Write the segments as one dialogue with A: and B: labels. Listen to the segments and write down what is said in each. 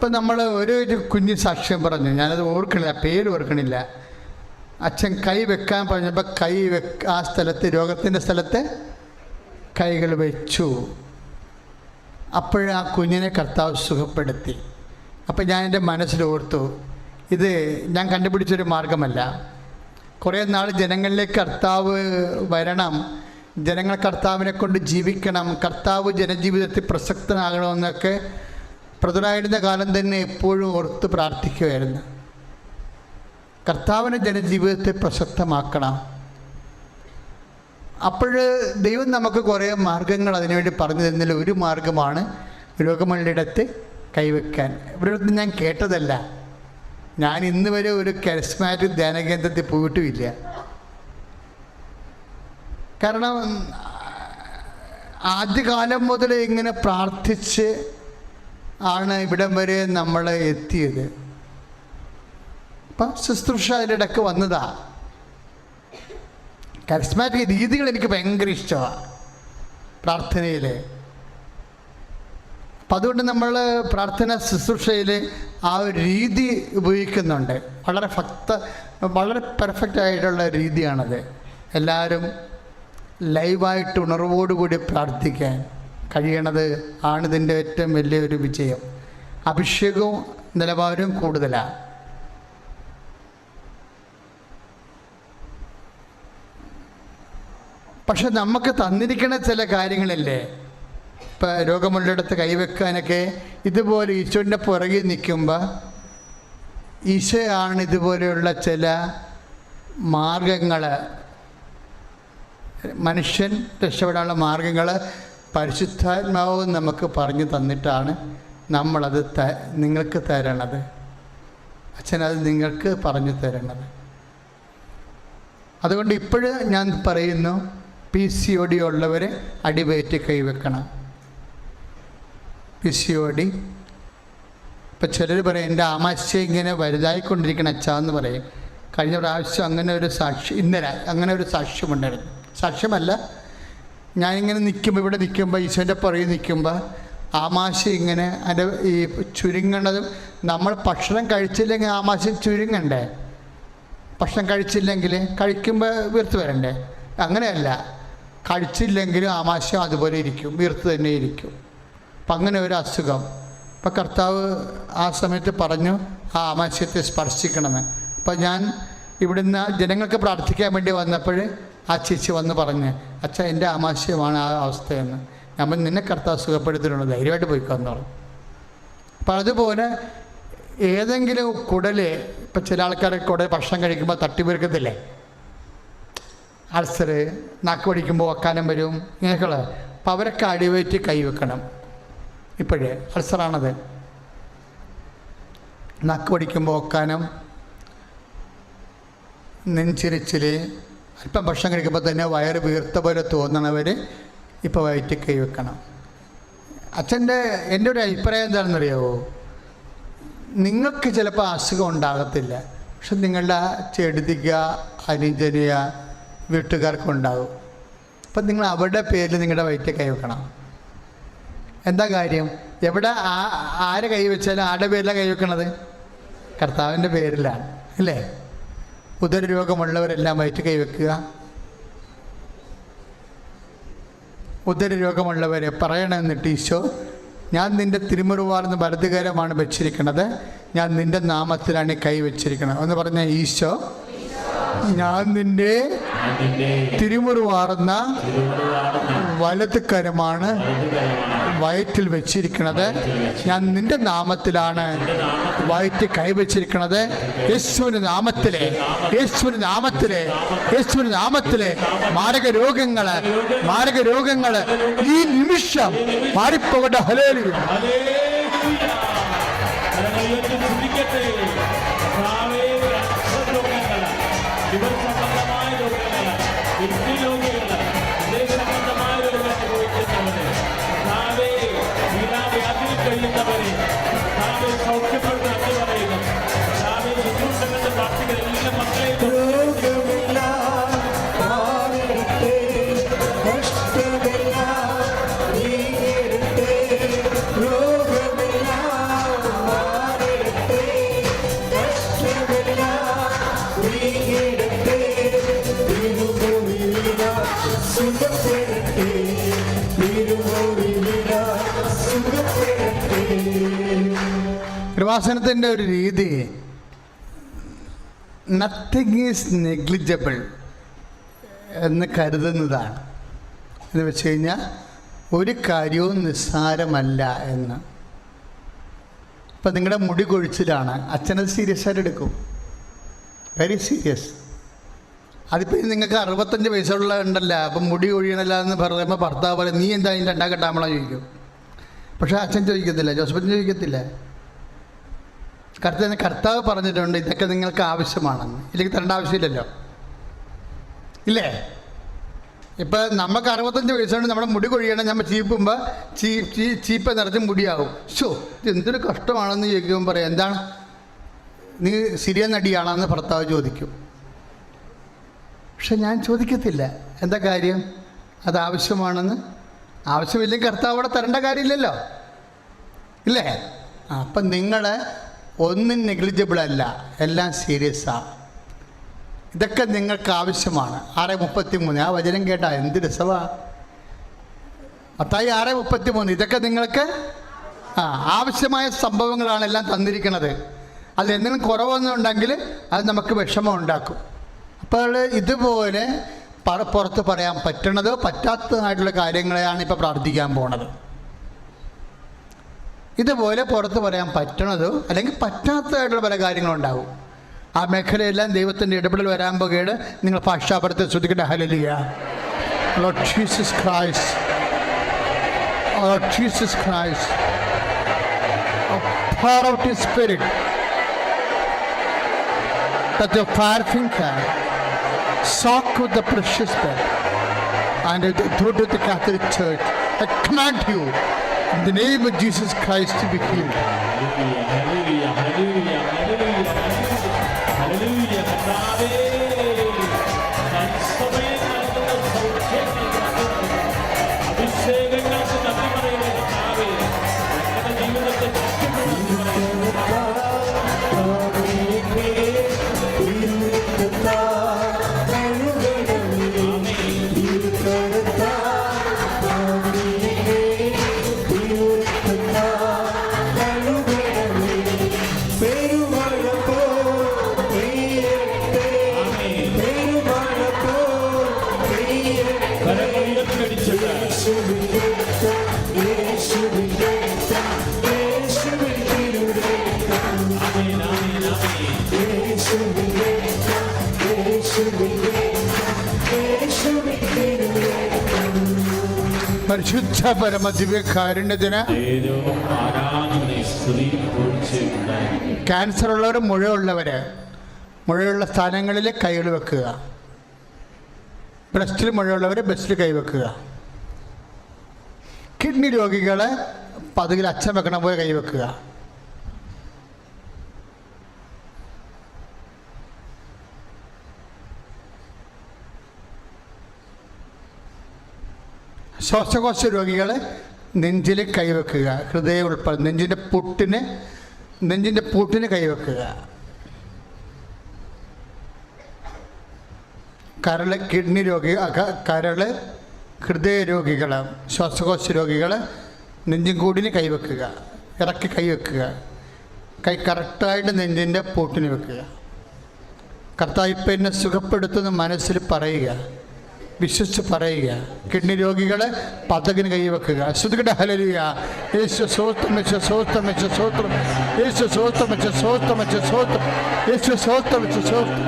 A: ഇപ്പം നമ്മൾ ഒരു കുഞ്ഞ് സാക്ഷ്യം പറഞ്ഞു, ഞാനത് ഓർക്കണില്ല, പേര് ഓർക്കണില്ല. അച്ഛൻ കൈ വെക്കാൻ പറഞ്ഞപ്പോൾ ആ സ്ഥലത്ത്, രോഗത്തിൻ്റെ സ്ഥലത്ത് കൈകൾ വെച്ചു. അപ്പോഴാ കുഞ്ഞിനെ കർത്താവ് സുഖപ്പെടുത്തി. അപ്പം ഞാൻ എൻ്റെ മനസ്സിലോർത്തു, ഇത് ഞാൻ കണ്ടുപിടിച്ചൊരു മാർഗമല്ല. കുറേ നാൾ ജനങ്ങളിലേക്ക് കർത്താവ് വരണം, ജനങ്ങൾ കർത്താവിനെ കൊണ്ട് ജീവിക്കണം, കർത്താവ് ജനജീവിതത്തിൽ പ്രസക്തനാകണമെന്നൊക്കെ പ്രതുരായിരുന്ന കാലം തന്നെ എപ്പോഴും ഓർത്ത് പ്രാർത്ഥിക്കുമായിരുന്നു. കർത്താവിനെ ജനജീവിതത്തെ പ്രസക്തമാക്കണം. അപ്പോൾ ദൈവം നമുക്ക് കുറേ മാർഗങ്ങൾ അതിനുവേണ്ടി പറഞ്ഞു തന്നതിൽ ഒരു മാർഗമാണ് രോഗമുള്ളിടത്ത് കൈവയ്ക്കാൻ. ഇവിടെ ഞാൻ കേട്ടതല്ല, ഞാൻ ഇന്ന് വരെ ഒരു കരിസ്മാറ്റിക് ധ്യാനകേന്ദ്രത്തിൽ പോയിട്ടുമില്ല. കാരണം ആദ്യകാലം മുതൽ ഇങ്ങനെ പ്രാർത്ഥിച്ച് ആണ് ഇവിടം വരെ നമ്മൾ എത്തിയത്. അപ്പം ശുശ്രൂഷ അതിലിടക്ക് വന്നതാ. കരിസ്മാറ്റിക് രീതികൾ എനിക്ക് ഭയങ്കര ഇഷ്ടമാണ് പ്രാർത്ഥനയിൽ. അപ്പം അതുകൊണ്ട് നമ്മൾ പ്രാർത്ഥന ശുശ്രൂഷയിൽ ആ ഒരു രീതി ഉപയോഗിക്കുന്നുണ്ട്. വളരെ പെർഫെക്റ്റ് ആയിട്ടുള്ള രീതിയാണത്. എല്ലാവരും ലൈവായിട്ട് ഉണർവോടുകൂടി പ്രാർത്ഥിക്കാൻ കഴിയണത് ആണ് ഇതിൻ്റെ ഏറ്റവും വലിയൊരു വിജയം. അഭിഷേകവും നിലവാരവും കൂടുതലാണ്. പക്ഷെ നമുക്ക് തന്നിരിക്കുന്ന ചില കാര്യങ്ങളില്ലേ, ഇപ്പം രോഗമുള്ളിടത്ത് കൈവെക്കാനൊക്കെ ഇതുപോലെ ഈശോൻ്റെ പുറകിൽ നിൽക്കുമ്പോൾ ഈശോയാണ് ഇതുപോലെയുള്ള ചില മാർഗങ്ങൾ, മനുഷ്യൻ രക്ഷപ്പെടാനുള്ള മാർഗങ്ങൾ പരിശുദ്ധാത്മാവും നമുക്ക് പറഞ്ഞു തന്നിട്ടാണ് നമ്മളത് നിങ്ങൾക്ക് തരണത്. അച്ഛനത് നിങ്ങൾക്ക് പറഞ്ഞു തരണത്. അതുകൊണ്ട് ഇപ്പോഴും ഞാൻ പറയുന്നു, PCOD ഉള്ളവർ അടിവയറ്റ് കൈവെക്കണം. PCOD ഇപ്പം ചിലർ പറയും എൻ്റെ ആമാശയം ഇങ്ങനെ വലുതായിക്കൊണ്ടിരിക്കണം അച്ഛാന്ന് പറയും. കഴിഞ്ഞ പ്രാവശ്യം അങ്ങനെ ഒരു ഇന്നലെ അങ്ങനെ ഒരു സാക്ഷ്യമുണ്ടായിരുന്നു. സാക്ഷ്യമല്ല, ഞാനിങ്ങനെ നിൽക്കുമ്പോൾ, ഇവിടെ നിൽക്കുമ്പോൾ, ഈശോൻ്റെ പുറകിൽ നിൽക്കുമ്പോൾ ആമാശയം ഇങ്ങനെ അതിൻ്റെ ഈ ചുരുങ്ങണതും, നമ്മൾ ഭക്ഷണം കഴിച്ചില്ലെങ്കിൽ ആമാശയം ചുരുങ്ങണ്ടേ? ഭക്ഷണം കഴിച്ചില്ലെങ്കിൽ കഴിക്കുമ്പോൾ വീർത്ത് വരണ്ടേ? അങ്ങനെയല്ല, കഴിച്ചില്ലെങ്കിലും ആമാശയം അതുപോലെ ഇരിക്കും, വീർത്ത് തന്നെ ഇരിക്കും. അപ്പം അങ്ങനെ ഒരു അസുഖം. അപ്പം കർത്താവ് ആ സമയത്ത് പറഞ്ഞു ആ ആമാശയത്തെ സ്പർശിക്കണമെന്ന്. അപ്പം ഞാൻ ഇവിടുന്ന് ജനങ്ങൾക്ക് പ്രാർത്ഥിക്കാൻ വേണ്ടി വന്നപ്പോൾ ആ ചേച്ചി വന്ന് പറഞ്ഞ്, അച്ഛാ എൻ്റെ ആമാശയമാണ് ആ അവസ്ഥയെന്ന്. നമ്മൾ നിന്നെ കർത്താവ് സുഖപ്പെടുത്തിയിട്ടുണ്ട്, ധൈര്യമായിട്ട് പോയിക്കാന്ന് പറഞ്ഞു. അപ്പം അതുപോലെ ഏതെങ്കിലും കുടല്, ഇപ്പം ചില ആൾക്കാരൊക്കെ കുടൽ ഭക്ഷണം കഴിക്കുമ്പോൾ തട്ടിവീർക്കത്തില്ലേ, അൾസർ, നാക്ക് പഠിക്കുമ്പോൾ വക്കാനം വരും, ഇങ്ങനെയൊക്കെയുള്ള. അപ്പം അവരൊക്കെ അടിവയറ്റ് കൈവെക്കണം. ഇപ്പോഴേ അൾസറാണത്. നാക്ക് പഠിക്കുമ്പോൾ വക്കാനം, നെഞ്ചിരിച്ചിൽ, അല്പം ഭക്ഷണം കഴിക്കുമ്പോൾ തന്നെ വയറ് വീർത്ത പോലെ തോന്നണവർ ഇപ്പോൾ വയറ്റ് കൈവെക്കണം. എൻ്റെ ഒരു അഭിപ്രായം എന്താണെന്നറിയാവോ, നിങ്ങൾക്ക് ചിലപ്പോൾ അസുഖം ഉണ്ടാകത്തില്ല, പക്ഷെ നിങ്ങളുടെ ചെടുതിക, അനുജനിയ വീട്ടുകാർക്കുണ്ടാകും. അപ്പം നിങ്ങൾ അവരുടെ പേരിൽ നിങ്ങളുടെ വയറ്റ് കൈവെക്കണം. എന്താ കാര്യം? എവിടെ ആരെ കൈവച്ചാലും ആരുടെ പേരിലാണ് കൈവെക്കണത്? കർത്താവിൻ്റെ പേരിലാണ്, അല്ലേ? ഉദരരോഗമുള്ളവരെല്ലാം വയറ്റ് കൈവെക്കുക. ഉദരരോഗമുള്ളവരെ പറയണമെന്നിട്ട് ഈശോ, ഞാൻ നിൻ്റെ തിരുമുറുവാർന്ന് വലതുകരമാണ് വെച്ചിരിക്കുന്നത്, ഞാൻ നിൻ്റെ നാമത്തിലാണ് കൈവച്ചിരിക്കുന്നത് എന്ന് പറഞ്ഞ ഈശോ, ഞാൻ നിൻ്റെ തിരുമുറുവാർന്ന വലതുകരമാണ് വയറ്റിൽ വെച്ചിരിക്കുന്നത്, ഞാൻ നിന്റെ നാമത്തിലാണ് വയറ്റ് കൈവച്ചിരിക്കുന്നത്. യേശുവിൻ്റെ നാമത്തിലെ, യേശുവിൻ്റെ നാമത്തിലെ, യേശുവിൻ്റെ നാമത്തിലെ മാരക രോഗങ്ങൾ ഈ നിമിഷം മാറിപ്പോകട്ടെ. ഹല്ലേലൂയ.
B: രോഗമില്ല
A: കൃപാസനത്തിൻ്റെ ഒരു രീതി നത്തിങ് ഈസ് നെഗ്ലിജബിൾ എന്ന് കരുതുന്നതാണ്. എന്ന് വെച്ച് കഴിഞ്ഞാൽ ഒരു കാര്യവും നിസ്സാരമല്ല എന്ന്. ഇപ്പം നിങ്ങളുടെ മുടി കൊഴിച്ചിലാണ്, അച്ഛനത് സീരിയസ് ആയിട്ട് എടുക്കും, വെരി സീരിയസ്. അതിപ്പോൾ നിങ്ങൾക്ക് 65 വയസ്സുള്ള ഉണ്ടല്ല, അപ്പം മുടി കൊഴിയണല്ല എന്ന് പറയുമ്പോൾ ഭർത്താവ് പറയും നീ എന്താ അതിൻ്റെ രണ്ടാം ചോദിക്കും. പക്ഷേ അച്ഛൻ ചോദിക്കത്തില്ല, ജോസഫൻ ചോദിക്കത്തില്ല. കർത്താവ് പറഞ്ഞിട്ടുണ്ട് ഇതൊക്കെ നിങ്ങൾക്ക് ആവശ്യമാണെന്ന്, ഇല്ലെങ്കിൽ തരേണ്ട ആവശ്യമില്ലല്ലോ, ഇല്ലേ? ഇപ്പം നമുക്ക് 65 വയസ്സുകൊണ്ട് നമ്മുടെ മുടി കൊഴിയണം, നമ്മൾ ചീപ്പുമ്പോൾ ചീപ്പ നിറച്ച് മുടിയാകും. ഷോ ഇത് എന്തൊരു കഷ്ടമാണെന്ന് ചോദിക്കുമ്പോൾ പറയാം എന്താണ് നീ സിരിയൻ നടിയാണെന്ന് ഭർത്താവ് ചോദിക്കും. പക്ഷെ ഞാൻ ചോദിക്കത്തില്ല, എന്താ കാര്യം? അത് ആവശ്യമാണെന്ന്. ആവശ്യമില്ലെങ്കിൽ കർത്താവ് അവിടെ തരേണ്ട കാര്യമില്ലല്ലോ, ഇല്ലേ? അപ്പം നിങ്ങൾ ഒന്നും നെഗ്ലിജിബിളല്ല, എല്ലാം സീരിയസാണ്. ഇതൊക്കെ നിങ്ങൾക്ക് ആവശ്യമാണ്. 6:33 ആ വചനം കേട്ടാ എന്ത് രസമാണ്. മത്തായി 6:33 ഇതൊക്കെ നിങ്ങൾക്ക് ആവശ്യമായ സംഭവങ്ങളാണ് എല്ലാം തന്നിരിക്കുന്നത്. അതിൽ എന്തെങ്കിലും കുറവൊന്നും ഉണ്ടെങ്കിൽ അത് നമുക്ക് വിഷമം ഉണ്ടാക്കും. അപ്പോൾ ഇതുപോലെ പുറത്ത് പറയാൻ പറ്റണതോ പറ്റാത്തതായിട്ടുള്ള കാര്യങ്ങളെയാണ് ഇപ്പോൾ പ്രാർത്ഥിക്കാൻ പോണത്. ഇതുപോലെ പുറത്ത് പറയാൻ പറ്റണതോ അല്ലെങ്കിൽ പറ്റാത്തതായിട്ടുള്ള പല കാര്യങ്ങളുണ്ടാവും. ആ മേഖലയെല്ലാം ദൈവത്തിൻ്റെ ഇടപെടൽ വരാൻ പോകുകയാണ്. നിങ്ങൾ ഭാഷാപരത്തെ ശ്രദ്ധിക്കട്ടെ. Hallelujah. Lord Jesus Christ, Lord Jesus Christ, pour out His Spirit, that your fire finger soak with the precious blood and the authority of the Catholic Church. I command you in the name of Jesus Christ to be healed.
B: Hallelujah, hallelujah, hallelujah, hallelujah, hallelujah. അഭിഷേകങ്ങൾക്ക് നന്ദി പറയുന്ന കർത്താവേ, ഞങ്ങളുടെ ജീവിതത്തെ
A: പരിശുദ്ധ പരമ ദിവ്യകാരുണ്യത്തിന് cancer ഉള്ളവർ, മുഴയുള്ള സ്ഥാനങ്ങളിൽ കൈകൾ വെക്കുക. ബ്രസ്റ്റിൽ മുഴയുള്ളവർ ബ്രസ്റ്റിൽ കൈവെക്കുക. കിഡ്നി രോഗികളെ പതുകിൽ അച്ഛൻ വെക്കണ പോലെ കൈവെക്കുക. ശ്വാസകോശ രോഗികളെ നെഞ്ചിൽ കൈവെക്കുക. ഹൃദയം ഉൾപ്പെടെ നെഞ്ചിൻ്റെ പൂട്ടിന് കൈവെക്കുക. കിഡ്നി രോഗി, ഹൃദയ രോഗികൾ, ശ്വാസകോശ രോഗികൾ നെഞ്ചും കൂടിന് കൈവെക്കുക. ഇറക്കി കൈവെക്കുക. കൈ കറക്റ്റായിട്ട് നെഞ്ചിൻ്റെ പൂട്ടിന് വെക്കുക. കർത്താവ് ഇപ്പം എന്നെ സുഖപ്പെടുത്തുന്ന മനസ്സിൽ പറയുക, വിശ്വസിച്ച് പറയുക. കിഡ്നി രോഗികളെ പതകിന് കൈവെക്കുക. ശ്രദ്ധിക്കട്ടെ. ഹല്ലേലൂയ. യേശു സ്വസ്ത്രം വെച്ച് സ്വസ്ത്രം വെച്ച് സ്വസ്ത്രം, യേശു സ്വസ്ത്രം വെച്ച് സ്വസ്ത്രം വെച്ച് സ്വസ്ത്രം, യേശു സ്വസ്ത്രം വെച്ച് സ്വസ്ത്രം.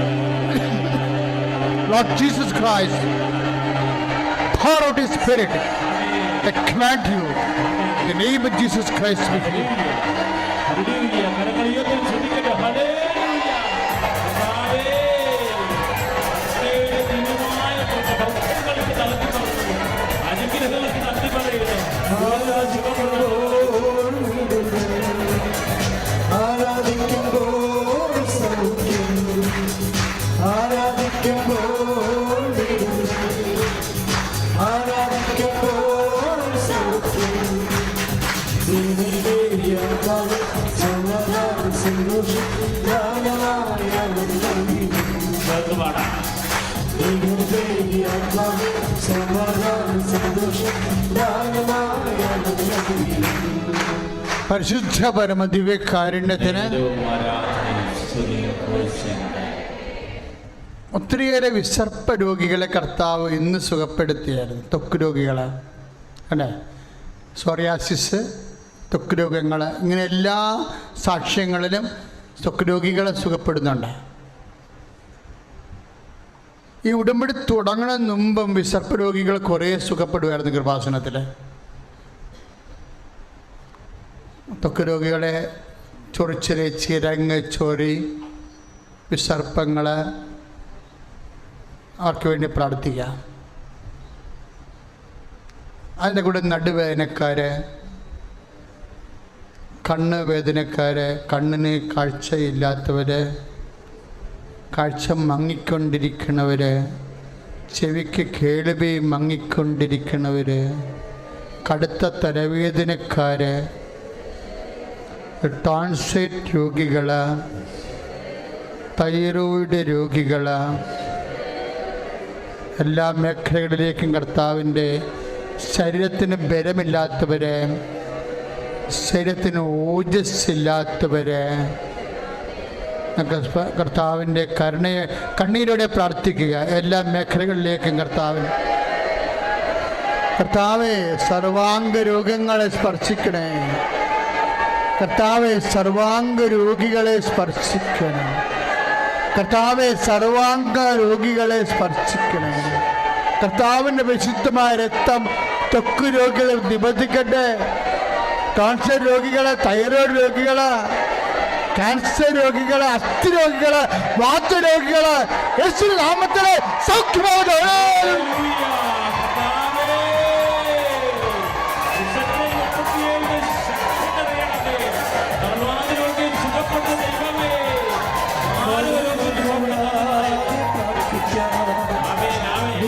A: Lord Jesus Christ, pour out His Spirit. I command you in the name of Jesus Christ with you.
B: Hallelujah. കരങ്ങളിയൊന്നും ശ്രദ്ധിക്കട്ടെ. ഹല്ലേലൂയ. കർത്താവേ, അങ്ങയുടെ ദിവ്യമായ പ്രവൃത്തികൾക്ക് നന്ദി പറയുന്നു. അനുഗ്രഹങ്ങൾക്ക് നന്ദി പറയുന്നു.
C: ആരാധിക്കുമ്പോൾ സൗഖ്യം, ആരാധിക്കുമ്പോൾ സൗഖ്യം, സമാധാനം സന്തോഷം സമാധാനം സന്തോഷം
A: പരിശുദ്ധ പരമദിവ്യകാരുണ്യത്തിന് ഒത്തിരിയേറെ വിസർപ്പ രോഗികളെ കർത്താവ് ഇന്ന് സുഖപ്പെടുത്തിയായിരുന്നു. ത്വക്ക് രോഗികളെ അല്ലേ, സോറിയാസിസ്, ത്വക്ക് രോഗങ്ങൾ, ഇങ്ങനെ എല്ലാ സാക്ഷ്യങ്ങളിലും ത്വക്ക് രോഗികളെ സുഖപ്പെടുന്നുണ്ട്. ഈ ഉടമ്പടി തുടങ്ങുന്നതിന് മുമ്പും വിസർപ്പ രോഗികൾ കുറേ സുഖപ്പെടുമായിരുന്നു കൃപാസനത്തിൽ. ത്വക്ക് രോഗികളെ ചൊറിച്ചിൽ, ചിരങ്ങ്, ചൊറി, വിസർപ്പങ്ങൾ, അവർക്ക് വേണ്ടി പ്രാർത്ഥിക്കാം. അതിൻ്റെ കൂടെ നടുവേദനക്കാർ, കണ്ണ് വേദനക്കാർ, കണ്ണിന് കാഴ്ചയില്ലാത്തവർ, കാഴ്ച മങ്ങിക്കൊണ്ടിരിക്കുന്നവർ, ചെവിക്ക് കേൾവി മങ്ങിക്കൊണ്ടിരിക്കുന്നവർ, കടുത്ത തലവേദനക്കാർ, ടോൺസൈറ്റ് രോഗികൾ, തൈറോയിഡ് രോഗികൾ, എല്ലാ മേഖലകളിലേക്കും കർത്താവിൻ്റെ ശരീരത്തിന് ബലമില്ലാത്തവർ, ശരീരത്തിന് ഓജസ്സില്ലാത്തവർ, കർത്താവിൻ്റെ കണ്ണീരോടെ പ്രാർത്ഥിക്കുക. എല്ലാ മേഖലകളിലേക്കും കർത്താവെ സർവാംഗ രോഗങ്ങളെ സ്പർശിക്കണേ. കർത്താവെ സർവാംഗ രോഗികളെ സ്പർശിക്കണം. കർത്താവെ സർവാംഗ രോഗികളെ സ്പർശിക്കണം. കർത്താവിൻ്റെ വിശുദ്ധമായ രക്തം ത്വക്ക് രോഗികളെ നിബന്ധിക്കട്ടെ. കാൻസർ രോഗികളെ, തൈറോയ്ഡ് രോഗികളെ, ക്യാൻസർ രോഗികളെ, അസ്ഥി രോഗികളെ, വാതരോഗികളെ യേശുവിന്റെ നാമത്തിൽ സൗഖ്യമാവട്ടെ.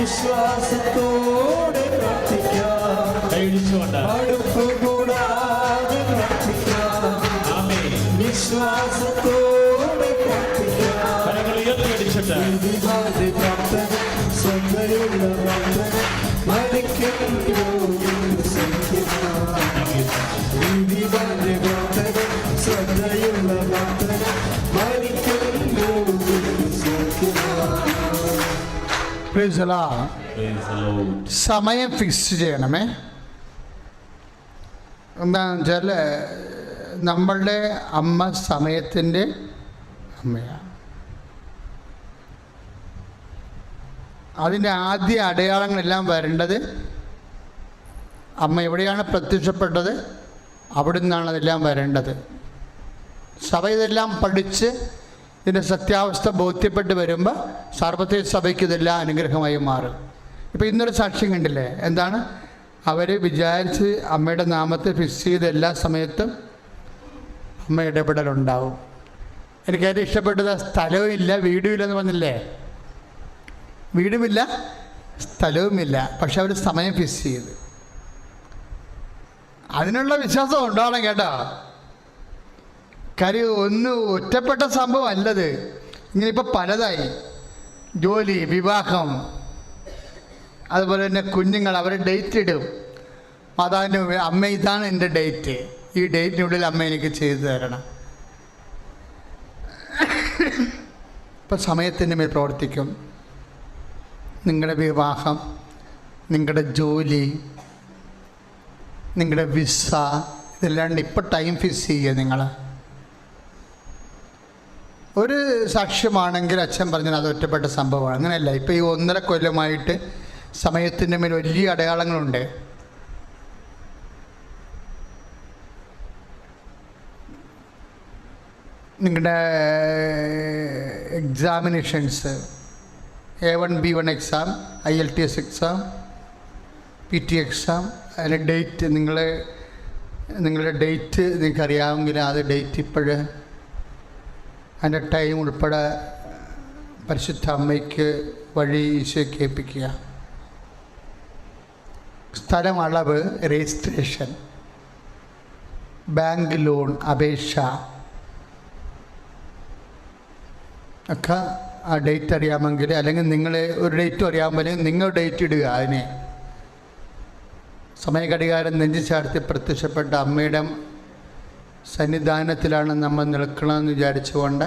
C: വിശ്വാസത്തോടെ പ്രാർത്ഥിക്കാം, അടുപ്പ് കൂടാതെ പ്രാർത്ഥിക്കാം, വിശ്വാസത്തോടെ പ്രാർത്ഥിക്കാം. ഇതിവാദി പ്രാർത്ഥന, ശ്രദ്ധയുള്ള പ്രാർത്ഥന, മരിക്കും രോഗികൾ സൗഖ്യമാണ്. ഇതിവാദി പ്രാർത്ഥന, ശ്രദ്ധയുള്ള പ്രാർത്ഥന, മരിക്കും രോഗികൾ സൗഖ്യമാണ്.
A: സമയം ഫിക്സ് ചെയ്യണമേ. എന്താണെന്ന് വെച്ചാൽ നമ്മളുടെ അമ്മ സമയത്തിൻ്റെ അമ്മയാണ്. അതിൻ്റെ ആദ്യ അടയാളങ്ങളെല്ലാം വരേണ്ടത് അമ്മ എവിടെയാണ് പ്രത്യക്ഷപ്പെട്ടത് അവിടെ നിന്നാണ് അതെല്ലാം വരേണ്ടത്. സഭ ഇതെല്ലാം പഠിച്ച് ഇതിൻ്റെ സത്യാവസ്ഥ ബോധ്യപ്പെട്ട് വരുമ്പോൾ സാർവത്രിക സഭയ്ക്ക് ഇതെല്ലാം അനുഗ്രഹമായി മാറും. ഇപ്പോൾ ഇന്നൊരു സാക്ഷ്യം കണ്ടില്ലേ, എന്താണ് അവർ വിചാരിച്ച് അമ്മയുടെ നാമത്തെ ഫിക്സ് ചെയ്ത എല്ലാ സമയത്തും അമ്മ ഇടപെടലുണ്ടാവും. എനിക്കേറ്റവും ഇഷ്ടപ്പെട്ടത് സ്ഥലവും ഇല്ല വീടും ഇല്ലെന്ന് പറഞ്ഞില്ലേ. വീടുമില്ല സ്ഥലവുമില്ല, പക്ഷെ അവർ സമയം ഫിക്സ് ചെയ്ത്. അതിനുള്ള വിശ്വാസം ഉണ്ടാവണം കേട്ടോ. കാര്യം ഒന്നും ഒറ്റപ്പെട്ട സംഭവം അല്ലത്. ഇങ്ങനെ ഇപ്പോൾ പലതായി, ജോലി, വിവാഹം, അതുപോലെ തന്നെ കുഞ്ഞുങ്ങൾ, അവർ ഡേറ്റ് ഇടും. മാതാവിൻ്റെ അമ്മ ഇതാണ് എൻ്റെ ഡേറ്റ്, ഈ ഡേറ്റിനുള്ളിൽ അമ്മ എനിക്ക് ചെയ്തു തരണം. ഇപ്പം സമയത്തിൻ്റെ മേൽ പ്രവർത്തിക്കും. നിങ്ങളുടെ വിവാഹം, നിങ്ങളുടെ ജോലി, നിങ്ങളുടെ വിസ, ഇതെല്ലാം ഇപ്പോൾ ടൈം ഫിക്സ് ചെയ്യുക. നിങ്ങൾ ഒരു സാക്ഷ്യമാണെങ്കിൽ അച്ഛൻ പറഞ്ഞാൽ അത് ഒറ്റപ്പെട്ട സംഭവമാണ്. അങ്ങനെയല്ല. ഇപ്പോൾ ഈ 1.5 കൊല്ലമായിട്ട് സമയത്തിൻ്റെ മേൽ വലിയ അടയാളങ്ങളുണ്ട്. നിങ്ങളുടെ examinations, A1 B1 exam, IELTS exam, PT exam, അതിൻ്റെ ഡേറ്റ് നിങ്ങളുടെ ഡേറ്റ് നിങ്ങൾക്കറിയാമെങ്കിൽ അത് ഡേറ്റ് ഇപ്പോഴ് അതിൻ്റെ ടൈം ഉൾപ്പെടെ പരിശുദ്ധ അമ്മയ്ക്ക് വഴി ഈശോയ്ക്ക് ഏൽപ്പിക്കുക. സ്ഥലം, അളവ്, രജിസ്ട്രേഷൻ, ബാങ്ക് ലോൺ അപേക്ഷ ഒക്കെ ആ ഡേറ്റ് അറിയാമെങ്കിൽ, അല്ലെങ്കിൽ നിങ്ങൾ ഒരു ഡേറ്റും അറിയാമെങ്കിൽ നിങ്ങൾ ഡേറ്റ് ഇടുക. അതിനെ സമയഘടികാരം നെഞ്ചു ചാർത്തി പ്രത്യക്ഷപ്പെട്ട അമ്മയുടെ സന്നിധാനത്തിലാണ് നമ്മൾ നിൽക്കണമെന്ന് വിചാരിച്ചുകൊണ്ട്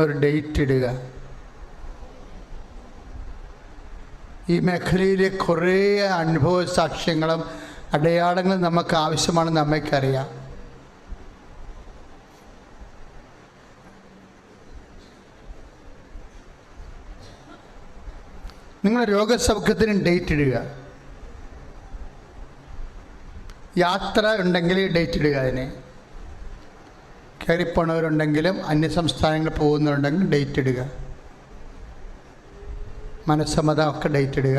A: ഒരു ഡേറ്റ് ഇടുക. ഈ മേഖലയിലെ കുറേ അനുഭവ സാക്ഷ്യങ്ങളും അടയാളങ്ങളും നമുക്ക് ആവശ്യമാണെന്ന് നമ്മൾക്കറിയാം. നിങ്ങൾ രോഗസൗഖ്യത്തിന് ഡേറ്റ് ഇടുക. യാത്ര ഉണ്ടെങ്കിൽ ഡേറ്റ് ഇടുക. അതിന് കയറിപ്പോണവരുണ്ടെങ്കിലും അന്യസംസ്ഥാനങ്ങളിൽ പോകുന്നവരുണ്ടെങ്കിൽ ഡേറ്റ് ഇടുക. മനസ്സമ്മതം ഒക്കെ ഡേറ്റ് ഇടുക.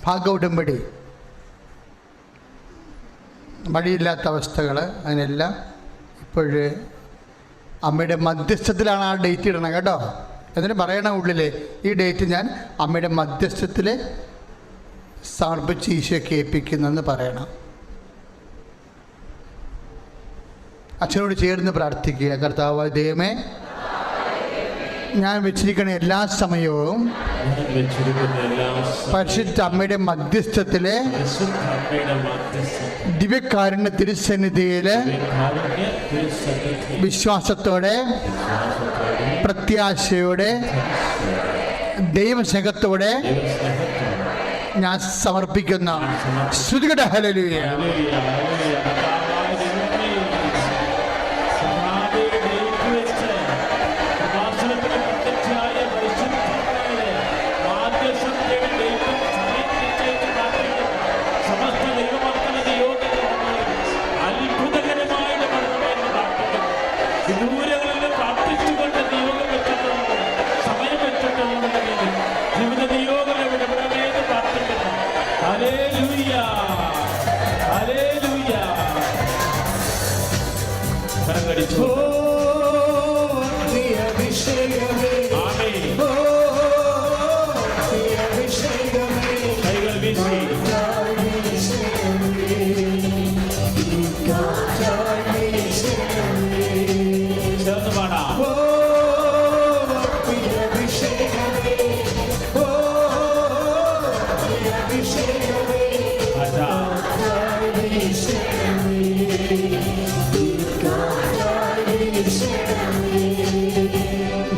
A: ഭാഗ ഉടമ്പടി, വഴിയില്ലാത്ത അവസ്ഥകൾ, അതിനെല്ലാം ഇപ്പോഴ് അമ്മയുടെ മധ്യസ്ഥത്തിലാണ് ആ ഡേറ്റ് ഇടണം കേട്ടോ. എന്നിട്ട് പറയണം ഉള്ളിൽ, ഈ ഡേറ്റ് ഞാൻ അമ്മയുടെ മധ്യസ്ഥത്തിൽ സമർപ്പിച്ച് ഈശോയ്ക്ക് ഏൽപ്പിക്കുന്നെന്ന് പറയണം. അച്ഛനോട് ചേർന്ന് പ്രാർത്ഥിക്കുക. കർത്താവായ ദൈവമേ, ഞാൻ വെച്ചിരിക്കുന്ന എല്ലാ സമയവും പരിശുദ്ധ അമ്മയുടെ മധ്യസ്ഥത്തിലെ ദിവ്യകാരുണ്യ തിരുസന്നിധിയിൽ വിശ്വാസത്തോടെ, പ്രത്യാശയോടെ, ദൈവസ്നേഹത്തോടെ ഞാൻ സമർപ്പിക്കുന്ന സ്തുതികട ഹല്ലേലൂയ.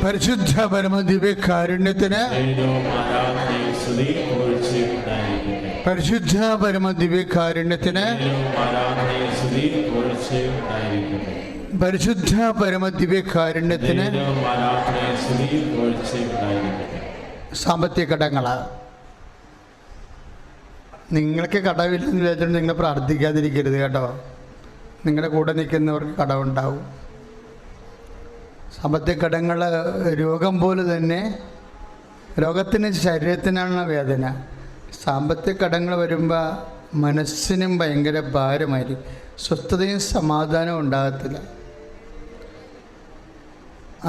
A: പരിശുദ്ധ പരമദിവ്യകാരുണ്യത്തിന്, പരിശുദ്ധ പരമദിവ്യകാരുണ്യത്തിന്, പരിശുദ്ധ പരമദിവ്യകാരുണ്യത്തിന്. സാമ്പത്തിക കടങ്ങള് നിങ്ങൾക്ക് കടവില്ലെന്ന് വിചാരിച്ചിട്ട് നിങ്ങൾ പ്രാർത്ഥിക്കാതിരിക്കരുത് കേട്ടോ. നിങ്ങളുടെ കൂടെ നിൽക്കുന്നവർക്ക് കടമുണ്ടാവും. സാമ്പത്തിക കടങ്ങൾ രോഗം പോലെ തന്നെ, രോഗത്തിന് ശരീരത്തിനാണ് വേദന. സാമ്പത്തിക കടങ്ങൾ വരുമ്പോൾ മനസ്സിനും ഭയങ്കര ഭാരമായിരിക്കും. സ്വസ്ഥതയും സമാധാനവും ഉണ്ടാകത്തില്ല.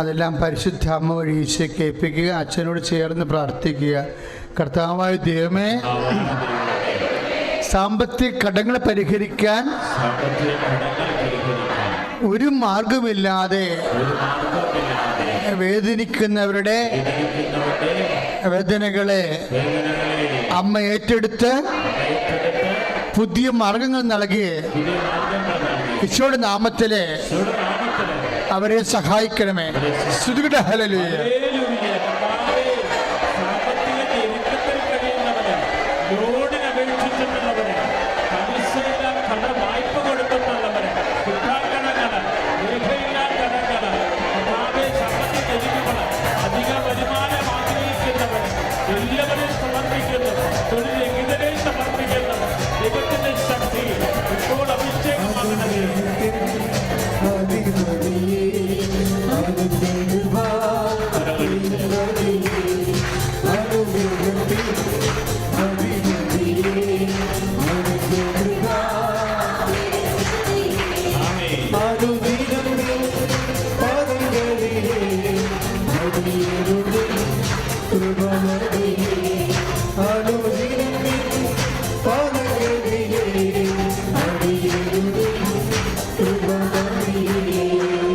A: അതെല്ലാം പരിശുദ്ധ അമ്മ വഴി ഈശോയ്ക്ക് ഏൽപ്പിക്കുക. അച്ഛനോട് ചേർന്ന് പ്രാർത്ഥിക്കുക. കർത്താവായ ദൈവമേ, സാമ്പത്തിക കടങ്ങൾ പരിഹരിക്കാൻ ഒരു മാർഗമില്ലാതെ വേദനിക്കുന്നവരുടെ വേദനകളെ അമ്മ ഏറ്റെടുത്ത് പുതിയ മാർഗങ്ങൾ നൽകി ഈശോയുടെ നാമത്തിലെ അവരെ സഹായിക്കണമേ. സ്തുതികട ഹല്ലേലൂയ.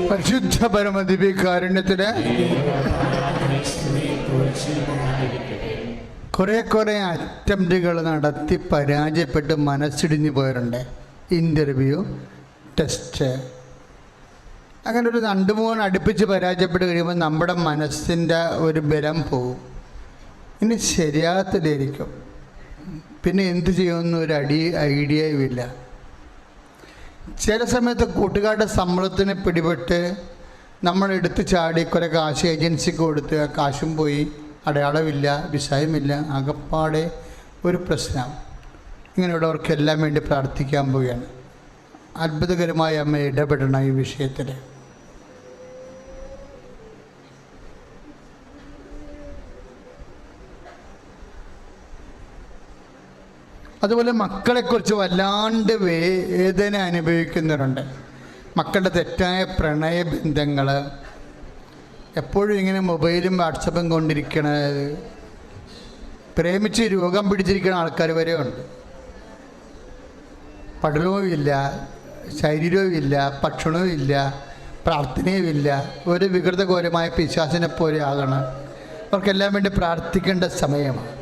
A: പരിശുദ്ധ പരമദിവ്യകാരുണ്യത്തിന് കുറേ അറ്റംപ്റ്റുകൾ നടത്തി പരാജയപ്പെട്ട് മനസ്സിടിഞ്ഞു പോയവരുണ്ട്. ഇൻ്റർവ്യൂ, ടെസ്റ്റ്, അങ്ങനെ ഒരു 2-3 അടുപ്പിച്ച് പരാജയപ്പെട്ട് കഴിയുമ്പോൾ നമ്മുടെ മനസ്സിൻ്റെ ഒരു ബലം പോകും. ഇനി ശരിയാകത്തില്ലായിരിക്കും. പിന്നെ എന്ത് ചെയ്യുമെന്ന് ഒരു ഐഡിയയും ഇല്ല. ചില സമയത്ത് കൂട്ടുകാരുടെ സമ്മതത്തിന് പിടിപെട്ട് നമ്മൾ എടുത്ത് ചാടി കുറേ കാശ് ഏജൻസിക്ക് കൊടുത്ത് ആ കാശും പോയി, അടയാളമില്ല, വിഷയമില്ല, ആകപ്പാടെ ഒരു പ്രശ്നം. ഇങ്ങനെയുള്ളവർക്കെല്ലാം വേണ്ടി പ്രാർത്ഥിക്കാൻ പോവുകയാണ്. അത്ഭുതകരമായി അമ്മ ഇടപെടണം ഈ വിഷയത്തിൽ. അതുപോലെ മക്കളെക്കുറിച്ച് വല്ലാണ്ട് വേദന അനുഭവിക്കുന്നവരുണ്ട്. മക്കളുടെ തെറ്റായ പ്രണയബന്ധങ്ങൾ, എപ്പോഴും ഇങ്ങനെ മൊബൈലും വാട്സപ്പും കൊണ്ടിരിക്കണത്, പ്രേമിച്ച് രോഗം പിടിച്ചിരിക്കുന്ന ആൾക്കാർ വരെ ഉണ്ട്. പഠനവും ഇല്ല, ശരീരവും ഇല്ല, ഭക്ഷണവും ഇല്ല, പ്രാർത്ഥനയും ഇല്ല, ഒരു വികൃതഘോരമായ പിശാചിനെ പോലെ ആകണം. അവർക്കെല്ലാം വേണ്ടി പ്രാർത്ഥിക്കേണ്ട സമയമാണ്.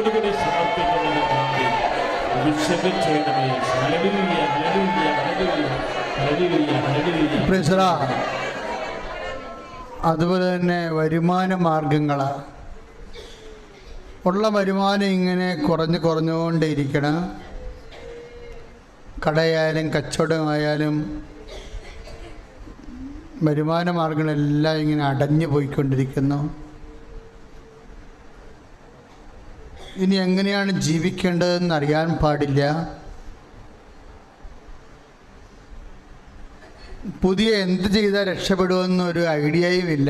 B: ോടുകൂടി സമർപ്പിക്കുന്നത് അഭിഷേകം ചെയ്യണമേ. Hallelujah, hallelujah, hallelujah, hallelujah, hallelujah.
A: അതുപോലെ തന്നെ വരുമാന മാർഗങ്ങളാണ്. ഉള്ള വരുമാനം ഇങ്ങനെ കുറഞ്ഞുകൊണ്ടേയിരിക്കണം. കടയായാലും കച്ചവടമായാലും വരുമാന മാർഗങ്ങളെല്ലാം ഇങ്ങനെ അടഞ്ഞു പോയിക്കൊണ്ടിരിക്കുന്നു. ഇനി എങ്ങനെയാണ് ജീവിക്കേണ്ടതെന്ന് അറിയാൻ പാടില്ല. പുതിയ എന്ത് ചെയ്താൽ രക്ഷപ്പെടുമെന്നൊരു ഐഡിയയും ഇല്ല.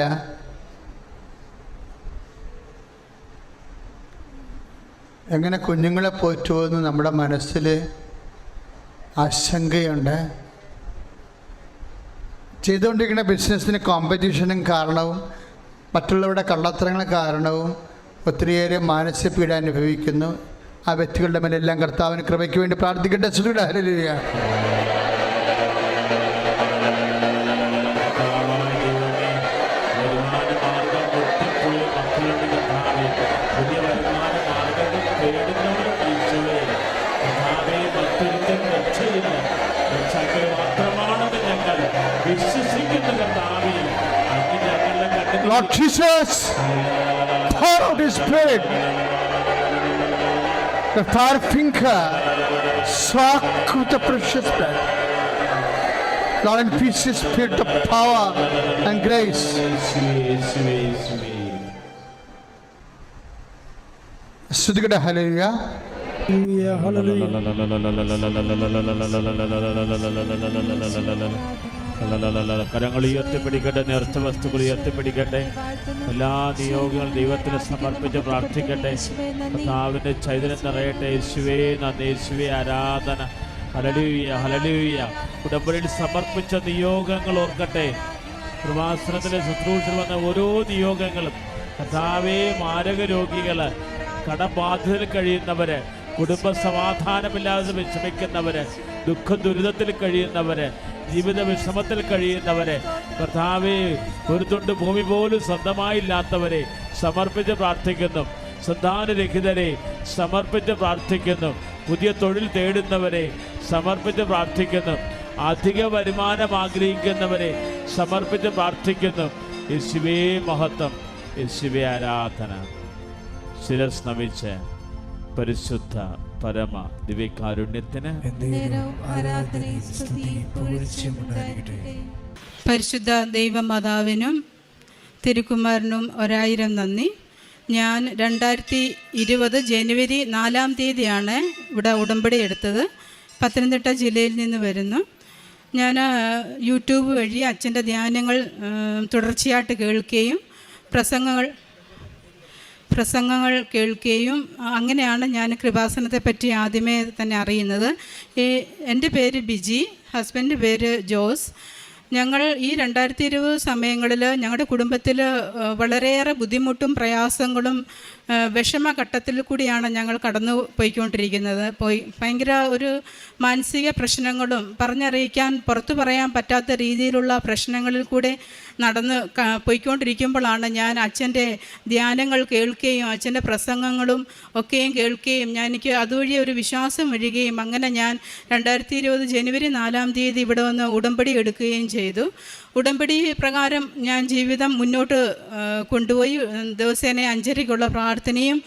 A: എങ്ങനെ കുഞ്ഞുങ്ങളെ പോറ്റുമെന്ന് നമ്മുടെ മനസ്സിൽ ആശങ്കയുണ്ട്. ചെയ്തുകൊണ്ടിരിക്കുന്ന ബിസിനസ്സിന് കോമ്പറ്റീഷനും കാരണവും മറ്റുള്ളവരുടെ കള്ളത്തരങ്ങൾ കാരണവും ഒത്തിരിയേറെ മാനസിക പീഡ അനുഭവിക്കുന്നു. ആ വ്യക്തികളുടെ മേലെല്ലാം കർത്താവിന് കൃപയ്ക്ക് വേണ്ടി പ്രാർത്ഥിക്കട്ടെ. Hallelujah. Lord Jesus, pour out His Spirit. The fire finger, soak with the precious blood. Lord, infuse His Spirit of power and grace. സ്തുതിക്കട്ടെ. ഹല്ലേലൂയ.
B: കരങ്ങൾ ഉയർത്തിപ്പിടിക്കട്ടെ, നേർച്ച വസ്തുക്കൾ ഉയർത്തിപ്പിടിക്കട്ടെ. എല്ലാ നിയോഗങ്ങളും ദൈവത്തിന് സമർപ്പിച്ച് പ്രാർത്ഥിക്കട്ടെ. കർത്താവിൻ്റെ ചൈതന്യം നിറയട്ടെ. യേശുവേ നന്ദി, യേശുവേ ആരാധന. Hallelujah, hallelujah. ഉടമ്പടിയിൽ സമർപ്പിച്ച നിയോഗങ്ങൾ ഓർക്കട്ടെ. കൃപാസനത്തിലെ ശുശ്രൂഷയിൽ വന്ന ഓരോ നിയോഗങ്ങളും കർത്താവേ, മാരക രോഗികള്, കടബാധിതയിൽ കഴിയുന്നവര്, കുടുംബ സമാധാനമില്ലാതെ വിഷമിക്കുന്നവര്, ദുഃഖ ദുരിതത്തിൽ കഴിയുന്നവര്, ജീവിത വിഷമത്തിൽ കഴിയുന്നവരെ, കർത്താവേ, ഒരു തുണ്ട് ഭൂമി പോലും സ്വന്തമായില്ലാത്തവരെ സമർപ്പിച്ച് പ്രാർത്ഥിക്കുന്നു. സന്താനരഹിതരെ സമർപ്പിച്ച് പ്രാർത്ഥിക്കുന്നു. പുതിയ തൊഴിൽ തേടുന്നവരെ സമർപ്പിച്ച് പ്രാർത്ഥിക്കുന്നു. അധിക വരുമാനം ആഗ്രഹിക്കുന്നവരെ സമർപ്പിച്ച് പ്രാർത്ഥിക്കുന്നു. യേശുവേ മഹത്വം, യേശുവേ ആരാധന. ശിരസ് നമിച്ച് പരിശുദ്ധ പരമ ദിവ്യകാരുണ്യത്തിന്
D: പരിശുദ്ധ ദൈവമാതാവിനും തിരുക്കുമാരനും 1000 നന്ദി. ഞാൻ 2020 ജനുവരി 4 ഇവിടെ ഉടമ്പടി എടുത്തത്. പത്തനംതിട്ട ജില്ലയിൽ നിന്ന് വരുന്നു. ഞാൻ യൂട്യൂബ് വഴി അച്ഛൻ്റെ ധ്യാനങ്ങൾ തുടർച്ചയായിട്ട് കേൾക്കുകയും പ്രസംഗങ്ങൾ കേൾക്കുകയും അങ്ങനെയാണ് ഞാൻ കൃപാസനത്തെ പറ്റി ആദ്യമേ തന്നെ അറിയുന്നത്. എൻ്റെ പേര് ബിജി, ഹസ്ബൻഡിൻ്റെ പേര് ജോസ്. ഞങ്ങൾ ഈ 2020 സമയങ്ങളിൽ ഞങ്ങളുടെ കുടുംബത്തിൽ വളരെയേറെ ബുദ്ധിമുട്ടും പ്രയാസങ്ങളും വിഷമഘട്ടത്തിൽ കൂടിയാണ് ഞങ്ങൾ കടന്നു പോയിക്കൊണ്ടിരിക്കുന്നത്. ഭയങ്കര ഒരു മാനസിക പ്രശ്നങ്ങളും പറഞ്ഞറിയിക്കാൻ പുറത്തു പറയാൻ പറ്റാത്ത രീതിയിലുള്ള പ്രശ്നങ്ങളിൽ കൂടെ പോയിക്കൊണ്ടിരിക്കുമ്പോഴാണ് ഞാൻ അച്ഛൻ്റെ ധ്യാനങ്ങൾ കേൾക്കുകയും അച്ഛൻ്റെ പ്രസംഗങ്ങളും ഒക്കെയും കേൾക്കുകയും എനിക്ക് അതുവഴി ഒരു വിശ്വാസം വരികയും അങ്ങനെ ഞാൻ 2020 ജനുവരി 4-ാം തീയതി ഇവിടെ വന്ന് ഉടമ്പടി എടുക്കുകയും ചെയ്തു. ഉടമ്പടി പ്രകാരം ഞാൻ ജീവിതം മുന്നോട്ട് കൊണ്ടുപോയി. ദിവസേന 5:30-ക്കുള്ള പ്രാർത്ഥനയും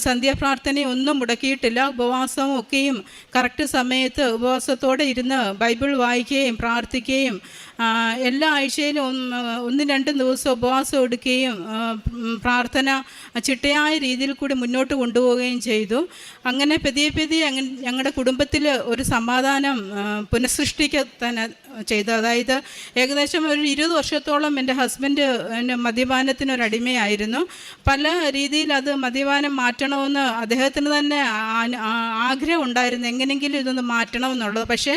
D: സന്ധ്യാപ്രാർത്ഥനയും ഒന്നും മുടക്കിയിട്ടില്ല. ഉപവാസവും ഒക്കെയും കറക്റ്റ് സമയത്ത് ഉപവാസത്തോടെ ഇരുന്ന് ബൈബിൾ വായിക്കുകയും പ്രാർത്ഥിക്കുകയും എല്ലാ ആഴ്ചയിലും 1-2 ദിവസം ഉപവാസം എടുക്കുകയും പ്രാർത്ഥന ചിട്ടയായ രീതിയിൽ കൂടി മുന്നോട്ട് കൊണ്ടുപോവുകയും ചെയ്തു. അങ്ങനെ പതിയെ ഞങ്ങളുടെ കുടുംബത്തിൽ ഒരു സമാധാനം പുനഃസൃഷ്ടിക്കുക തന്നെ ചെയ്തു. അതായത് ഏകദേശം ഒരു 20 വർഷത്തോളം എൻ്റെ ഹസ്ബൻഡ് മദ്യപാനത്തിനൊരടിമയായിരുന്നു. പല രീതിയിൽ അത് മദ്യപാനം മാറ്റണമെന്ന് അദ്ദേഹത്തിന് തന്നെ ആഗ്രഹം ഉണ്ടായിരുന്നു, എങ്ങനെയെങ്കിലും ഇതൊന്ന് മാറ്റണമെന്നുള്ളത്. പക്ഷേ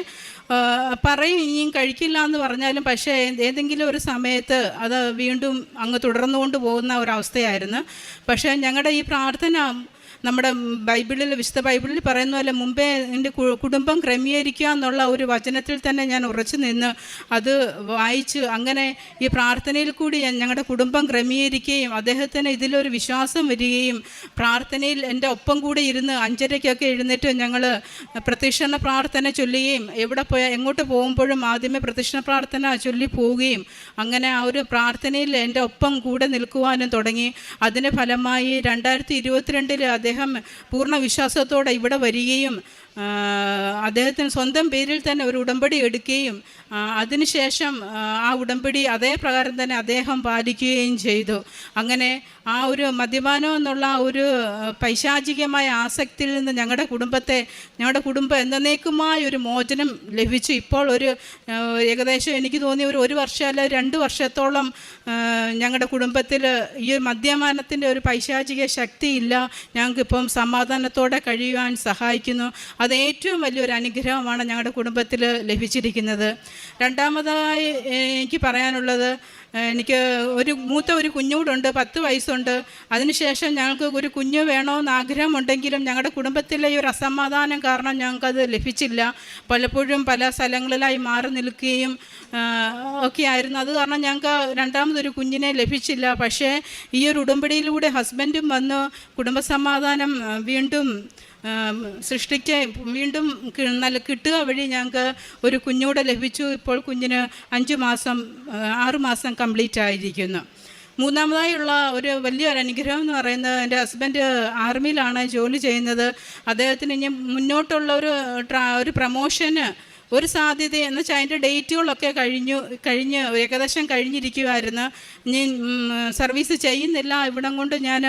D: പറയും ഇനിയും കഴിക്കില്ല എന്ന് പറഞ്ഞാലും പക്ഷേ ഏതെങ്കിലും ഒരു സമയത്ത് അത് വീണ്ടും അങ്ങ് തുടർന്നുകൊണ്ട് പോകുന്ന ഒരവസ്ഥയായിരുന്നു. പക്ഷേ ഞങ്ങളുടെ ഈ പ്രാർത്ഥന നമ്മുടെ വിശുദ്ധ ബൈബിളിൽ പറയുന്ന പോലെ മുമ്പേ എൻ്റെ കുടുംബം ക്രമീകരിക്കുക എന്നുള്ള ഒരു വചനത്തിൽ തന്നെ ഞാൻ ഉറച്ചു നിന്ന് അത് വായിച്ച് അങ്ങനെ ഈ പ്രാർത്ഥനയിൽ കൂടി ഞങ്ങളുടെ കുടുംബം ക്രമീകരിക്കുകയും അദ്ദേഹത്തിന് ഇതിലൊരു വിശ്വാസം വരികയും പ്രാർത്ഥനയിൽ എൻ്റെ ഒപ്പം കൂടെ ഇരുന്ന് 5:30-ക്കൊക്കെ എഴുന്നേറ്റ് ഞങ്ങൾ പ്രദക്ഷിണ പ്രാർത്ഥന ചൊല്ലുകയും എങ്ങോട്ട് പോകുമ്പോഴും ആദ്യമേ പ്രദക്ഷിണ പ്രാർത്ഥന ചൊല്ലി പോവുകയും അങ്ങനെ ആ ഒരു പ്രാർത്ഥനയിൽ എൻ്റെ ഒപ്പം കൂടെ നിൽക്കുവാനും തുടങ്ങി. അതിൻ്റെ ഫലമായി 2022 അദ്ദേഹം പൂർണ്ണ വിശ്വാസത്തോടെ ഇവിടെ വരികയും അദ്ദേഹത്തിന് സ്വന്തം പേരിൽ തന്നെ ഒരു ഉടമ്പടി എടുക്കുകയും അതിനുശേഷം ആ ഉടമ്പടി അതേ പ്രകാരം തന്നെ അദ്ദേഹം പാലിക്കുകയും ചെയ്തു. അങ്ങനെ ആ ഒരു മദ്യപാനം എന്നുള്ള ഒരു പൈശാചികമായ ആസക്തിയിൽ നിന്ന് ഞങ്ങളുടെ കുടുംബം എന്നേക്കുമായ ഒരു മോചനം ലഭിച്ചു. ഇപ്പോൾ ഒരു ഏകദേശം എനിക്ക് തോന്നി ഒരു വർഷം അല്ല 2 വർഷത്തോളം ഞങ്ങളുടെ കുടുംബത്തിൽ ഈ മദ്യപാനത്തിൻ്റെ ഒരു പൈശാചിക ശക്തിയില്ല. ഞങ്ങൾക്കിപ്പം സമാധാനത്തോടെ കഴിയുവാൻ സഹായിക്കുന്നു. അത് ഏറ്റവും വലിയൊരു അനുഗ്രഹമാണ് ഞങ്ങളുടെ കുടുംബത്തിൽ ലഭിച്ചിരിക്കുന്നത്. രണ്ടാമതായി എനിക്ക് പറയാനുള്ളത്, എനിക്ക് മൂത്ത ഒരു കുഞ്ഞുകൂടുണ്ട്, 10 വയസ്സുണ്ട്. അതിനുശേഷം ഞങ്ങൾക്ക് ഒരു കുഞ്ഞ് വേണമെന്ന് ആഗ്രഹമുണ്ടെങ്കിലും ഞങ്ങളുടെ കുടുംബത്തിലെ ഈ ഒരു അസമാധാനം കാരണം ഞങ്ങൾക്കത് ലഭിച്ചില്ല. പലപ്പോഴും പല സ്ഥലങ്ങളിലായി മാറി നിൽക്കുകയും ഒക്കെ ആയിരുന്നു. അത് കാരണം ഞങ്ങൾക്ക് രണ്ടാമതൊരു കുഞ്ഞിനെ ലഭിച്ചില്ല. പക്ഷേ ഈ ഒരു ഉടമ്പടിയിലൂടെ ഹസ്ബൻഡും വന്ന് കുടുംബസമാധാനം വീണ്ടും വീണ്ടും കിട്ടുക വഴി ഞങ്ങൾക്ക് ഒരു കുഞ്ഞൂടെ ലഭിച്ചു. ഇപ്പോൾ കുഞ്ഞിന് 6 മാസം കംപ്ലീറ്റ് ആയിരിക്കുന്നു. മൂന്നാമതായുള്ള ഒരു വലിയൊരു അനുഗ്രഹം എന്ന് പറയുന്നത്, എൻ്റെ ഹസ്ബൻഡ് ആർമിയിലാണ് ജോലി ചെയ്യുന്നത്. അദ്ദേഹത്തിന് ഇനി മുന്നോട്ടുള്ള ഒരു പ്രമോഷന് ഒരു സാധ്യത എന്ന് വെച്ചാൽ അതിൻ്റെ ഡേറ്റുകളൊക്കെ കഴിഞ്ഞ് ഏകദേശം കഴിഞ്ഞിരിക്കുമായിരുന്നു. ഇനി സർവീസ് ചെയ്യുന്നില്ല, ഇവിടം കൊണ്ട് ഞാൻ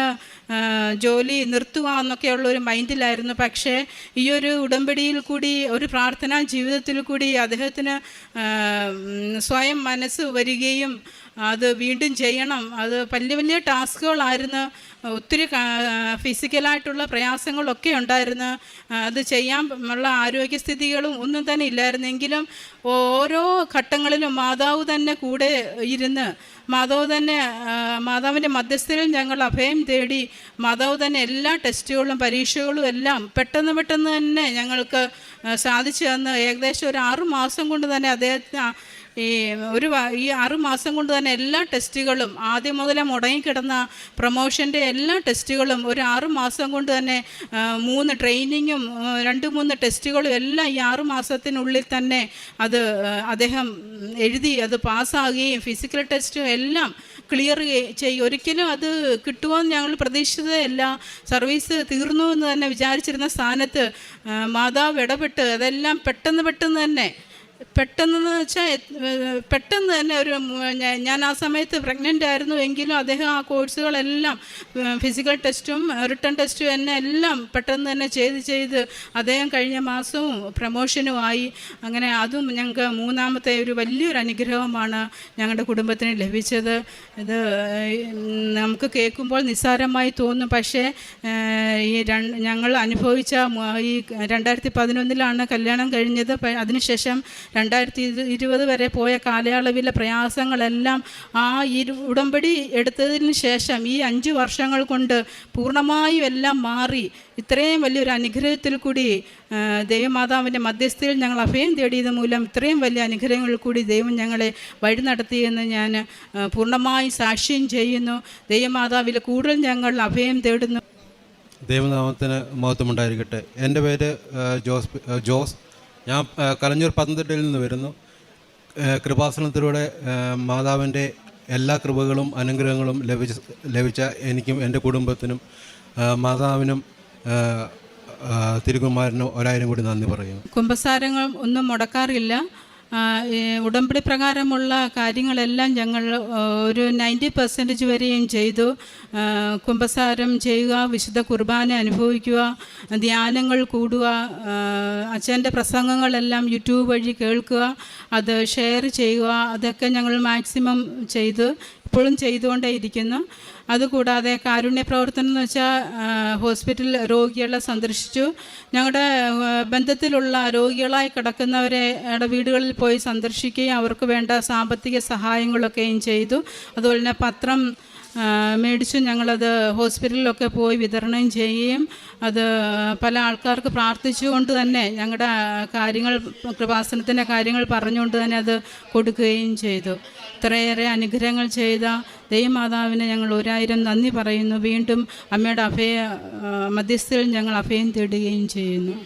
D: ജോലി നിർത്തുക എന്നൊക്കെയുള്ള ഒരു മൈൻഡിലായിരുന്നു. പക്ഷേ ഈ ഒരു ഉടമ്പടിയിൽ കൂടി ഒരു പ്രാർത്ഥനാ ജീവിതത്തിൽ കൂടി അദ്ദേഹത്തിന് സ്വയം മനസ്സ് വരികയും അത് വീണ്ടും ചെയ്യണം. അത് വലിയ ടാസ്കുകളായിരുന്നു. ഒത്തിരി ഫിസിക്കലായിട്ടുള്ള പ്രയാസങ്ങളൊക്കെ ഉണ്ടായിരുന്നു. അത് ചെയ്യാനുള്ള ആരോഗ്യസ്ഥിതികളും ഒന്നും തന്നെ ഇല്ലായിരുന്നെങ്കിലും ഓരോ ഘട്ടങ്ങളിലും മാതാവ് തന്നെ കൂടെ ഇരുന്ന് മാതാവിൻ്റെ മധ്യസ്ഥയിൽ ഞങ്ങൾ അഭയം തേടി മാതാവ് തന്നെ എല്ലാ ടെസ്റ്റുകളും പരീക്ഷകളും എല്ലാം പെട്ടെന്ന് തന്നെ ഞങ്ങൾക്ക് സാധിച്ചു തന്ന് ഏകദേശം ഒരു 6 മാസം കൊണ്ട് തന്നെ അദ്ദേഹത്തിന് ഈ 6 മാസം കൊണ്ട് തന്നെ എല്ലാ ടെസ്റ്റുകളും ആദ്യം മുതലേ മുടങ്ങിക്കിടന്ന പ്രൊമോഷൻ്റെ എല്ലാ ടെസ്റ്റുകളും ഒരു 6 മാസം കൊണ്ട് തന്നെ 3 ട്രെയിനിങ്ങും 2-3 ടെസ്റ്റുകളും എല്ലാം ഈ 6 മാസത്തിനുള്ളിൽ തന്നെ അത് അദ്ദേഹം എഴുതി അത് പാസ്സാകുകയും ഫിസിക്കൽ ടെസ്റ്റും എല്ലാം ക്ലിയർ ചെയ്യും. ഒരിക്കലും അത് കിട്ടുമോയെന്ന് ഞങ്ങൾ പ്രതീക്ഷിച്ചതല്ല. സർവീസ് തീർന്നു എന്ന് തന്നെ വിചാരിച്ചിരുന്ന സ്ഥാനത്ത് മാതാവ് ഇടപെട്ട് അതെല്ലാം പെട്ടെന്ന് തന്നെ പെട്ടെന്ന് വെച്ചാൽ പെട്ടെന്ന് തന്നെ ഞാൻ ആ സമയത്ത് പ്രഗ്നൻ്റ് ആയിരുന്നു. എങ്കിലും അദ്ദേഹം ആ കോഴ്സുകളെല്ലാം ഫിസിക്കൽ ടെസ്റ്റും റിട്ടേൺ ടെസ്റ്റും എല്ലാം പെട്ടെന്ന് തന്നെ ചെയ്ത് അദ്ദേഹം കഴിഞ്ഞ മാസവും പ്രമോഷനുമായി. അങ്ങനെ അതും ഞങ്ങൾക്ക് മൂന്നാമത്തെ ഒരു വലിയൊരു അനുഗ്രഹമാണ് ഞങ്ങളുടെ കുടുംബത്തിന് ലഭിച്ചത്. ഇത് നമുക്ക് കേൾക്കുമ്പോൾ നിസ്സാരമായി തോന്നും. പക്ഷേ ഞങ്ങൾ അനുഭവിച്ച ഈ 2011 കല്യാണം കഴിഞ്ഞത്. അതിനുശേഷം 2020 വരെ പോയ കാലയളവിലെ പ്രയാസങ്ങളെല്ലാം ആ ഉടമ്പടി എടുത്തതിന് ശേഷം ഈ 5 വർഷങ്ങൾ കൊണ്ട് പൂർണ്ണമായും എല്ലാം മാറി. ഇത്രയും വലിയൊരു അനുഗ്രഹത്തിൽ കൂടി ദൈവമാതാവിൻ്റെ മധ്യസ്ഥയിൽ ഞങ്ങൾ അഭയം തേടിയത് മൂലം ഇത്രയും വലിയ അനുഗ്രഹങ്ങളിൽ കൂടി ദൈവം ഞങ്ങളെ വഴി നടത്തിയെന്ന് ഞാൻ പൂർണ്ണമായി സാക്ഷ്യം ചെയ്യുന്നു. ദൈവമാതാവിൽ കൂടുതൽ ഞങ്ങൾ അഭയം തേടുന്നു.
E: ദൈവനാമത്തിന് മഹത്വമുണ്ടായിരിക്കട്ടെ. എൻ്റെ പേര് ജോസ്. ഞാൻ കലഞ്ഞൂർ പത്തനംതിട്ടയിൽ നിന്ന് വരുന്നു. കൃപാസനത്തിലൂടെ മാതാവിൻ്റെ എല്ലാ കൃപകളും അനുഗ്രഹങ്ങളും ലഭിച്ച എനിക്കും എൻ്റെ കുടുംബത്തിനും മാതാവിനും തിരുകുമാരനും 1000 കൂടി നന്ദി പറയുന്നു.
D: കുമ്പസാരങ്ങൾ ഒന്നും മുടക്കാറില്ല. ഉടമ്പടി പ്രകാരമുള്ള കാര്യങ്ങളെല്ലാം ഞങ്ങൾ ഒരു 90% വരെയും ചെയ്തു. കുമ്പസാരം ചെയ്യുക, വിശുദ്ധ കുർബാന അനുഭവിക്കുക, ധ്യാനങ്ങൾ കൂടുക, അച്ഛൻ്റെ പ്രസംഗങ്ങളെല്ലാം യൂട്യൂബ് വഴി കേൾക്കുക, അത് ഷെയർ ചെയ്യുക. അതൊക്കെ ഞങ്ങൾ മാക്സിമം ഇപ്പോഴും ചെയ്തുകൊണ്ടേയിരിക്കുന്നു. അതുകൂടാതെ കാരുണ്യ പ്രവർത്തനം എന്ന് വെച്ചാൽ ഹോസ്പിറ്റൽ രോഗികളെ സന്ദർശിച്ചു. ഞങ്ങളുടെ ബന്ധത്തിലുള്ള രോഗികളായി കിടക്കുന്നവരെ വീടുകളിൽ പോയി സന്ദർശിക്കുകയും അവർക്ക് വേണ്ട സാമ്പത്തിക സഹായങ്ങളൊക്കെയും ചെയ്തു. അതുപോലെ തന്നെ പത്രം മേടിച്ചു ഞങ്ങളത് ഹോസ്പിറ്റലിലൊക്കെ പോയി വിതരണം ചെയ്യുകയും അത് പല ആൾക്കാർക്ക് പ്രാർത്ഥിച്ചുകൊണ്ട് തന്നെ ഞങ്ങളുടെ കാര്യങ്ങൾ, കൃപാസനത്തിൻ്റെ കാര്യങ്ങൾ പറഞ്ഞുകൊണ്ട് തന്നെ അത് കൊടുക്കുകയും ചെയ്തു. ഇത്രയേറെ അനുഗ്രഹങ്ങൾ ചെയ്ത ദൈവമാതാവിനെ ഞങ്ങൾ 1000 നന്ദി പറയുന്നു. വീണ്ടും അമ്മയുടെ മധ്യസ്ഥയിൽ ഞങ്ങൾ അഭയം തേടുകയും ചെയ്യുന്നു.